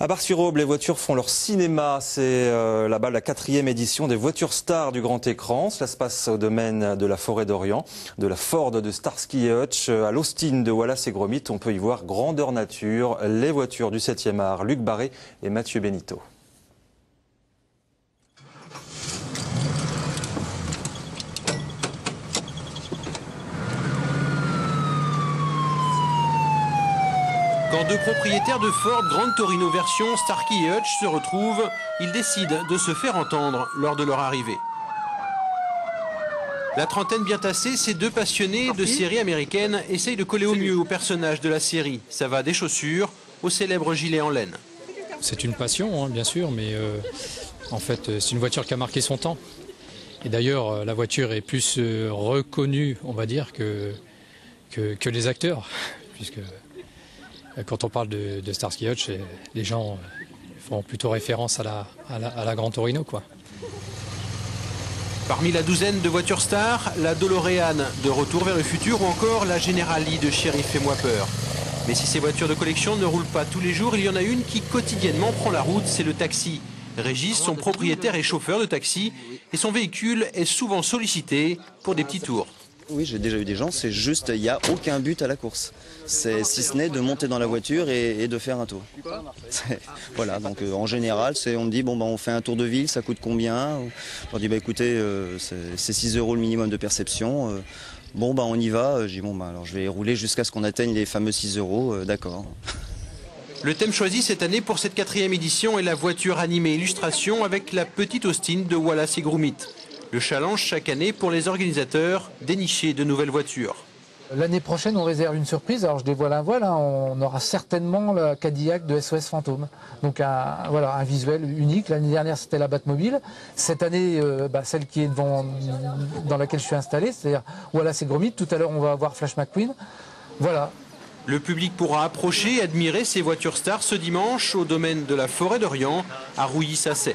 À Bar-sur-Aube, les voitures font leur cinéma. C'est là-bas la 4e édition des voitures stars du grand écran. Cela se passe au domaine de la Forêt d'Orient, de la Ford de Starsky et Hutch à l'Austin de Wallace et Gromit. On peut y voir grandeur nature, les voitures du 7e art. Luc Barré et Mathieu Benito. Quand deux propriétaires de Ford Grande Torino version Starsky et Hutch se retrouvent, ils décident de se faire entendre lors de leur arrivée. La trentaine bien tassée, ces deux passionnés de séries américaines essayent de coller au mieux aux personnages de la série. Ça va des chaussures au célèbre gilet en laine. C'est une passion, hein, bien sûr, mais en fait, c'est une voiture qui a marqué son temps. Et d'ailleurs, la voiture est plus reconnue, on va dire, que les acteurs, puisque quand on parle de Starsky et Hutch, les gens font plutôt référence à la Grande Torino, quoi. Parmi la douzaine de voitures stars, la DeLorean de Retour vers le futur ou encore la General Lee de Chéri Fais-moi peur. Mais si ces voitures de collection ne roulent pas tous les jours, il y en a une qui quotidiennement prend la route, c'est le taxi. Régis, son propriétaire et chauffeur de taxi, et son véhicule est souvent sollicité pour des petits tours. Oui, j'ai déjà eu des gens, c'est juste, il n'y a aucun but à la course. Si ce n'est de monter dans la voiture et de faire un tour. Voilà, donc en général, on me dit, bon, on fait un tour de ville, ça coûte combien? On dit, écoutez, c'est 6 € le minimum de perception. On y va. Je dis, alors je vais rouler jusqu'à ce qu'on atteigne les fameux 6 €, d'accord. Le thème choisi cette année pour cette 4e édition est la voiture animée illustration avec la petite Austin de Wallace et Gromit. Le challenge chaque année pour les organisateurs, dénicher de nouvelles voitures. L'année prochaine, on réserve une surprise. Alors je dévoile un voile, hein, on aura certainement la Cadillac de SOS Fantôme. Donc un visuel unique. L'année dernière, c'était la Batmobile. Cette année, celle qui est dans laquelle je suis installé, c'est-à-dire Wallace et Gromit. Tout à l'heure, on va avoir Flash McQueen. Voilà. Le public pourra approcher et admirer ces voitures stars ce dimanche au domaine de la Forêt d'Orient à Rouilly-Sacet.